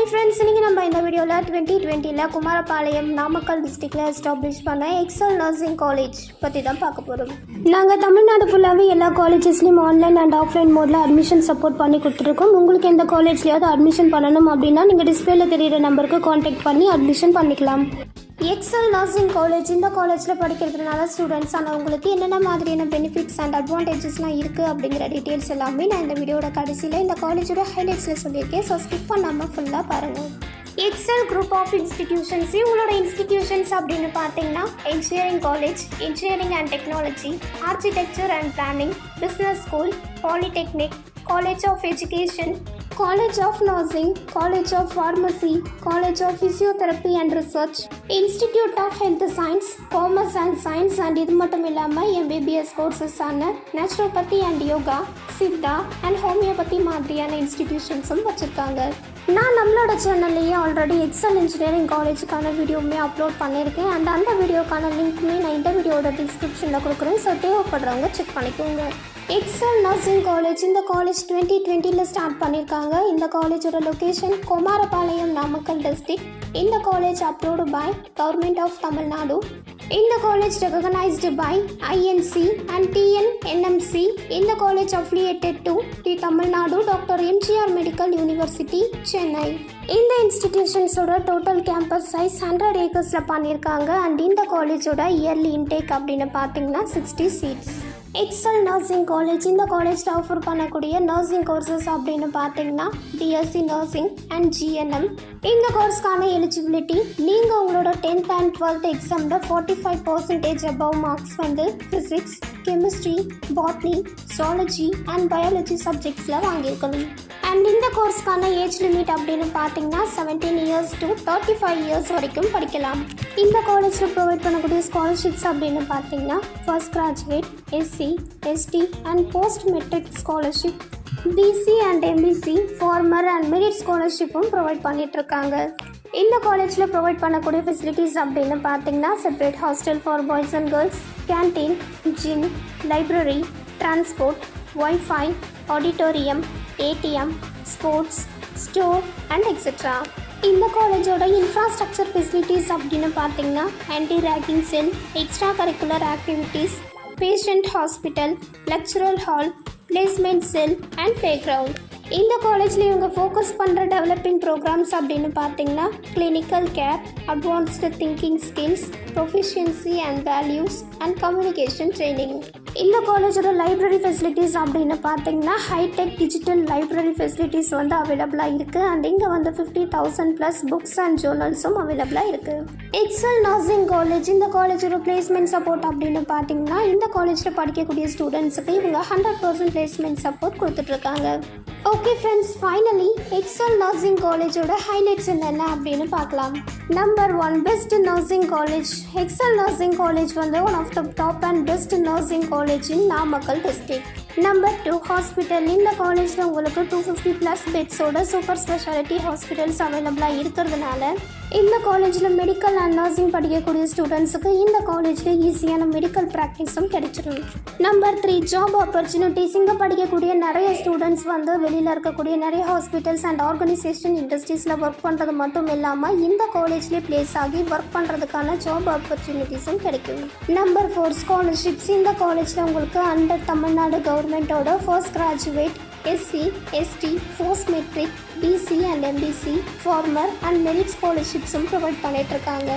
Friends, இன்றைக்கி நம்ம இந்த வீடியோவில் 2020 குமாரபாளையம் நாமக்கல் டிஸ்ட்ரிக்டில் எஸ்டாப்ளிஷ் பண்ண எக்ஸல் நர்சிங் காலேஜ் பற்றி தான் பார்க்க போகிறோம். நாங்கள் தமிழ்நாடு ஃபுல்லாகவே எல்லா காலேஜஸ்லையும் ஆன்லைன் அண்ட் ஆஃப்லைன் மோடில் அட்மிஷன் சப்போர்ட் பண்ணி கொடுத்துருக்கோம். உங்களுக்கு எந்த காலேஜ்லையாவது அட்மிஷன் பண்ணணும் அப்படின்னா நீங்கள் டிஸ்பிளேல தெரியிற நம்பருக்கு காண்டாக்ட் பண்ணி அட்மிஷன் பண்ணிக்கலாம். எக்ஸல் நர்சிங் காலேஜ், இந்த காலேஜில் படிக்கிறதுனால ஸ்டூடெண்ட்ஸ் ஆனால் உங்களுக்கு என்னென்ன மாதிரியான பெனிஃபிட்ஸ் அண்ட் அட்வான்டேஜஸ்லாம் இருக்குது அப்படிங்கிற டீட்டெயில்ஸ் எல்லாமே நான் இந்த வீடியோட கடைசியில் இந்த காலேஜோட ஹைலைட்ஸில் சொல்லியிருக்கேன். ஸோ ஸ்கிப் பண்ணாமல் ஃபுல்லாக பாருங்கள். எக்ஸல் குரூப் ஆஃப் இன்ஸ்டிடியூஷன்ஸ், இவங்களோட இன்ஸ்டிடியூஷன்ஸ் அப்படின்னு பார்த்தீங்கன்னா engineering college, engineering and technology, architecture and planning, business school, polytechnic, college of education, college of nursing, college of pharmacy, college of physiotherapy and research, institute of health science, commerce and science and இது மட்டும் இல்லாமல் MBBS கோர்சஸான naturopathy and yoga, Siddha and homeopathy மாதிரியான இன்ஸ்டிடியூஷன்ஸும் வச்சுருக்காங்க. நான் நம்மளோட சேனல்லையே ஆல்ரெடி எக்ஸல் இன்ஜினியரிங் காலேஜுக்கான வீடியோவுமே அப்லோட் பண்ணியிருக்கேன். அண்ட் அந்த வீடியோக்கான லிங்க்குமே நான் இந்த வீடியோட டிஸ்கிரிப்ஷனில் கொடுக்குறேன். ஸோ தேவைப்படுறவங்க செக் பண்ணிக்கோங்க. எக்ஸல் நர்சிங் காலேஜ், இந்த காலேஜ் 2020 ஸ்டார்ட் பண்ணியிருக்காங்க. இந்த காலேஜோட லொக்கேஷன் கோமாரபாளையம், நாமக்கல் டிஸ்ட்ரிக்ட். இந்த college approved by government of Tamil Nadu. இந்த college recognised by INC and TNMC. இந்த college affiliated to the Tamil Nadu doctor MGR medical university, Chennai. இந்த இன்ஸ்டிடியூஷன்ஸோட டோட்டல் கேம்பஸ் சைஸ் 100 ஏக்கர்ஸில் பண்ணியிருக்காங்க. அண்ட் இந்த காலேஜோட இயர்லி இன்டேக் அப்படின்னு பார்த்தீங்கன்னா 60 சீட்ஸ். எக்ஸல் நர்சிங் காலேஜ், இந்த காலேஜில் ஆஃபர் பண்ணக்கூடிய நர்சிங் கோர்சஸ் அப்படின்னு பார்த்தீங்கன்னா BSc Nursing and GNM. இந்த கோர்ஸ்க்கான எலிஜிபிலிட்டி, நீங்கள் உங்களோட 10th and 12th எக்ஸாமில் 45% above மார்க்ஸ் வந்து physics, chemistry, botany, zoology and biology சப்ஜெக்ட்ஸில் வாங்கியிருக்கணும். அண்ட் இந்த கோர்ஸ்க்கான ஏஜ் லிமிட் அப்படின்னு பார்த்தீங்கன்னா 17 years to 35 years வரைக்கும் படிக்கலாம். இந்த காலேஜில் ப்ரொவைட் பண்ணக்கூடிய ஸ்காலர்ஷிப்ஸ் அப்படின்னு பார்த்தீங்கன்னா first graduate, SC, ST and post matric scholarship, BC and MBC, farmer and merit ஸ்காலர்ஷிப்பும் ப்ரொவைட் பண்ணிகிட்ருக்காங்க. இந்த காலேஜில் ப்ரொவைட் பண்ணக்கூடிய ஃபெசிலிட்டிஸ் அப்படின்னு பார்த்தீங்கன்னா separate hostel for boys and girls, canteen, gym, library, transport, wifi, auditorium, ATM, sports, store and etcetera. இந்த காலேஜோட infrastructure facilities அப்படின்னு பார்த்தீங்கன்னா anti ragging cell, extra curricular activities, patient hospital, lecture hall, placement cell and play ground. இந்த காலேஜில் இவங்க focus பண்ணுற developing programs அப்படின்னு பார்த்தீங்கன்னா clinical care, advanced thinking skills, proficiency and values and communication training. இந்த காலேஜோட லைப்ரரி ஃபெசிலிட்டிஸ் அப்படின்னு பார்த்தீங்கன்னா ஹைடெக் டிஜிட்டல் லைப்ரரி ஃபெசிலிட்டிஸ் வந்து அவைலபிளாக இருக்குது. அண்ட் இங்கே வந்து 50,000+ புக்ஸ் அண்ட் ஜேர்னல்ஸும் அவைலபிளாக இருக்குது. எக்ஸல் நர்சிங் காலேஜ், இந்த காலேஜோட பிளேஸ்மெண்ட் சப்போர்ட் அப்படின்னு பார்த்தீங்கன்னா இந்த காலேஜில் படிக்கக்கூடிய ஸ்டூடெண்ட்ஸுக்கு இவங்க 100% பிளேஸ்மெண்ட் சப்போர்ட் கொடுத்துட்ருக்காங்க. Okay friends, finally Excel nursing காலேஜோட ஹைலைட்ஸ் என்னென்ன அப்படின்னு பார்க்கலாம். Number 1, best nursing college. Excel nursing college வந்து one of the top and best nursing college in Namakkal district. Number 2, hospital. இந்த காலேஜில் உங்களுக்கு 250+ பெட்ஸோட சூப்பர் ஸ்பெஷாலிட்டி ஹாஸ்பிட்டல்ஸ் அவைலபிளாக இருக்கிறதுனால இந்த காலேஜில் மெடிக்கல் அண்ட் நர்சிங் படிக்கக்கூடிய ஸ்டூடெண்ட்ஸுக்கு இந்த காலேஜில் ஈஸியான மெடிக்கல் ப்ராக்டிஸும் கிடைச்சிடும். Number 3, job opportunities. இங்கே படிக்கக்கூடிய நிறைய ஸ்டூடெண்ட்ஸ் வந்து வெளியில் இருக்கக்கூடிய நிறைய ஹாஸ்பிட்டல்ஸ் அண்ட் ஆர்கனைசேஷன் இண்டஸ்ட்ரீஸில் ஒர்க் பண்ணுறது மட்டும் இல்லாமல் இந்த காலேஜ்லேயே பிளேஸ் ஆகி ஒர்க் பண்ணுறதுக்கான ஜாப் ஆப்பர்ச்சுனிட்டிஸும் கிடைக்கும். Number 4, scholarships. இந்த காலேஜில் உங்களுக்கு அண்டர் தமிழ்நாடு கவர்மெண்ட்டோட first graduate, SC, ST, post matric, BC and MBC, farmer and merit ஸ்காலர்ஷிப்ஸும் ப்ரொவைட் பண்ணிகிட்ருக்காங்க.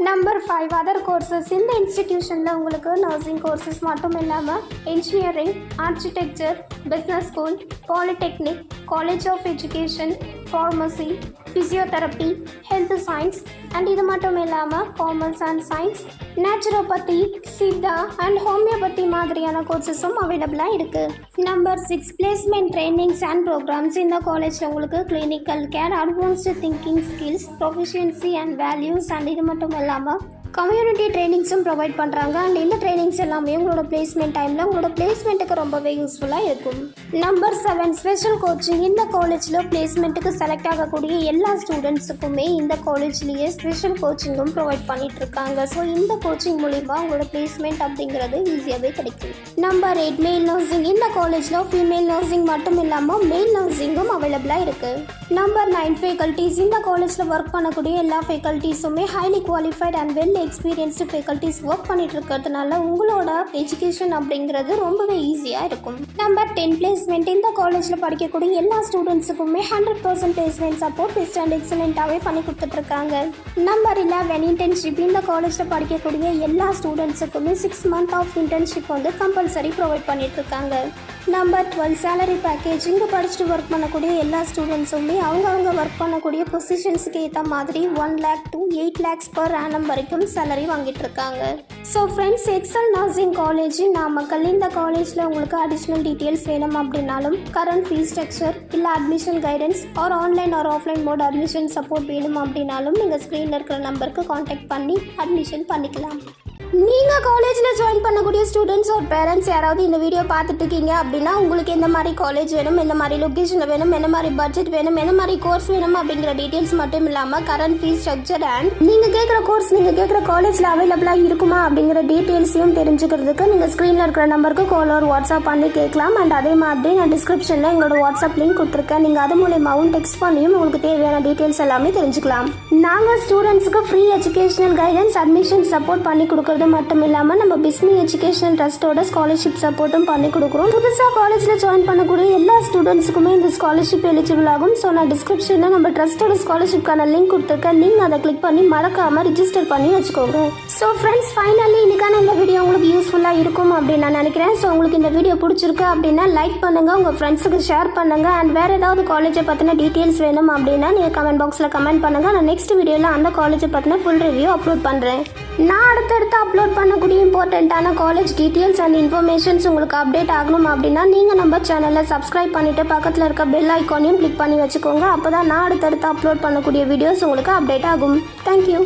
Number 5, other courses. இந்த இன்ஸ்டிடியூஷனில் உங்களுக்கு நர்சிங் கோர்சஸ் மட்டும் இல்லாமல் engineering, architecture, business school, polytechnic, college of education, pharmacy, physiotherapy, health science and இது மட்டும் இல்லாமல் commerce and science, naturopathy, Siddha and homeopathy மாதிரியான கோர்சஸும் அவைலபிளாக இருக்குது. Number 6, placement trainings and programmes. இந்த காலேஜில் உங்களுக்கு clinical care, advanced thinking skills, proficiency and values and இது மட்டும் இல்லாமல் கம்யூனிட்டி ட்ரைனிங்ஸும் ப்ரொவைட் பண்ணுறாங்க. அண்ட் இந்த ட்ரைனிங்ஸ் எல்லாமே உங்களோட பிளேஸ்மெண்ட் டைமில் உங்களோட பிளேஸ்மெண்ட்டுக்கு ரொம்பவே யூஸ்ஃபுல்லாக இருக்கும். Number 7 special coaching. இந்த காலேஜில் பிளேஸ்மெண்ட்டுக்கு செலக்ட் ஆகக்கூடிய எல்லா ஸ்டூடெண்ட்ஸுக்குமே இந்த காலேஜ்லேயே ஸ்பெஷல் கோச்சிங்கும் ப்ரொவைட் பண்ணிட்டு இருக்காங்க. ஸோ இந்த கோச்சிங் மூலிமா உங்களோட பிளேஸ்மெண்ட் அப்படிங்கிறது ஈஸியாகவே கிடைக்கும். நம்பர் 8 மேல் நர்சிங். இந்த காலேஜில் ஃபீமேல் நர்சிங் மட்டும் இல்லாமல் மேல் நர்சிங்கும் அவைலபிளாக இருக்குது. Number 9 faculties. இந்த காலேஜில் ஒர்க் பண்ணக்கூடிய எல்லா ஃபேக்கல்ட்டிஸுமே highly qualified and well experienced faculties work பண்ணிட்டு இருக்கிறதுனால உங்களோட எஜுகேஷன் அப்படிங்கிறது ரொம்பவே ஈஸியாக இருக்கும். Number 10 placement. இந்த காலேஜில் படிக்கக்கூடிய எல்லா ஸ்டூடெண்ட்ஸுக்குமே 100% பிளேஸ்மெண்ட் சப்போர்ட் பெஸ்ட் அண்ட் எக்ஸலண்ட்டாகவே பண்ணி கொடுத்துட்ருக்காங்க. Number 11 internship. இந்த காலேஜில் படிக்கக்கூடிய எல்லா ஸ்டூடெண்ட்ஸுக்குமே 6 months ஆஃப் இன்டர்ன்ஷிப் வந்து கம்பல்சரி ப்ரொவைட் பண்ணிட்டு இருக்காங்க. Number 12 salary package. இங்கே படிச்சுட்டு ஒர்க் பண்ணக்கூடிய எல்லா ஸ்டூடெண்ட்ஸுமே அவங்க ஒர்க் பண்ணக்கூடிய பொசிஷன்ஸுக்கு ஏற்ற மாதிரி 1 lakh to 8 lakhs per annum வரைக்கும் சேலரி வாங்கிட்டு இருக்காங்க. So friends, Excel nursing college Namakkal. இந்த காலேஜில் உங்களுக்கு அடிஷ்னல் டீட்டெயில்ஸ் வேணும் அப்படின்னாலும், கரண்ட் ஃபீஸ் ஸ்ட்ரக்சர் இல்லை admission guidance or online or offline mode admission support வேணும் அப்படின்னாலும் நீங்கள் ஸ்க்ரீனில் இருக்கிற நம்பருக்கு காண்டாக்ட் பண்ணி அட்மிஷன் பண்ணிக்கலாம். நீங்கள் காலேஜில் ஜாயின் பண்ணக்கூடிய ஸ்டூடெண்ட்ஸ் ஒரு பேரண்ட்ஸ் யாராவது இந்த வீடியோ பார்த்துட்டு இருக்கீங்க அப்படின்னா, உங்களுக்கு எந்த மாதிரி காலேஜ் வேணும், எந்த மாதிரி லொக்கேஷனில் வேணும், எந்த மாதிரி பட்ஜெட் வேணும், எந்த மாதிரி கோர்ஸ் வேணும் அப்படிங்கிற டீட்டெயில்ஸ் மட்டும் இல்லாமல் கரண்ட் ஃபீஸ் ஸ்ட்ரக்சர் அண்ட் நீங்கள் கேட்குற கோர்ஸ் நீங்கள் கேட்குற காலேஜில் அவைலபிளாக இருக்குமா அப்படிங்கிற டீட்டெயில்ஸையும் தெரிஞ்சுக்கிறதுக்கு நீங்கள் ஸ்க்ரீனில் இருக்கிற நம்பருக்கு கால் ஒரு வாட்ஸ்அப் பண்ணி கேட்கலாம். அண்ட் அதே மாதிரி நான் டிஸ்கிரிப்ஷனில் எங்களோட வாட்ஸ்அப் லிங்க் கொடுத்துருக்கேன். நீங்கள் அது மூலமாகவும் டெக்ஸ்ட் பண்ணியும் உங்களுக்கு தேவையான டீட்டெயில்ஸ் எல்லாமே தெரிஞ்சுக்கலாம். நாங்கள் ஸ்டூடெண்ட்ஸுக்கு free educational guidance admission support பண்ணி கொடுக்குறது மட்டும் இல்லாமல் நம்ம பிஸ்மி எஜுகேஷனல் ட்ரஸ்ட்டோட ஸ்காலர்ஷிப் சப்போர்ட்டும் பண்ணி கொடுக்குறோம். புதுசாக காலேஜில் ஜாயின் பண்ணக்கூடிய எல்லா ஸ்டூடெண்ட்ஸுக்குமே இந்த ஸ்காலர்ஷிப் எலிஜிபிள் ஆகும். ஸோ நான் டிஸ்கிரிப்ஷனில் நம்ம ட்ரஸ்ட்டோட ஸ்காலர்ஷிப்கான லிங்க் கொடுத்துருக்கேன். நீங்கள் அதை கிளிக் பண்ணி மறக்காமல் ரிஜிஸ்டர் பண்ணி வச்சுக்கோங்க. ஸோ ஃப்ரெண்ட்ஸ், ஃபைனலி இன்னைக்கான இந்த வீடியோ உங்களுக்கு யூஸ்ஃபுல்லாக இருக்கும் அப்படின்னு நான் நினைக்கிறேன். ஸோ உங்களுக்கு இந்த வீடியோ பிடிச்சிருக்கு அப்படின்னா லைக் பண்ணுங்கள், உங்கள் ஃப்ரெண்ட்ஸுக்கு ஷேர் பண்ணுங்கள். அண்ட் வேறு ஏதாவது காலேஜை பற்றின டீட்டெயில்ஸ் வேணும் அப்படின்னா நீங்கள் கமெண்ட் பாக்ஸில் கமெண்ட் பண்ணுங்கள். நான் நெக்ஸ்ட் வீடியோவில் அந்த காலேஜை பற்றின ஃபுல் ரிவ்யூ அப்லோட் பண்ணுறேன். நான் அடுத்தடுத்து அப்லோட் பண்ணக்கூடிய இம்பார்ட்டண்ட்டான காலேஜ் டீட்டெயில்ஸ் அண்ட் இன்ஃபர்மேஷன்ஸ் உங்களுக்கு அப்டேட் ஆகணும் அப்படின்னா நீங்கள் நம்ம சேனலை சப்ஸ்கிரைப் பண்ணிவிட்டு பக்கத்தில் இருக்க பெல் ஐக்கானையும் கிளிக் பண்ணி வச்சுக்கோங்க. அப்போ தான் நான் அடுத்தடுத்து அப்லோட் பண்ணக்கூடிய வீடியோஸ் உங்களுக்கு அப்டேட் ஆகும். தேங்க்யூ.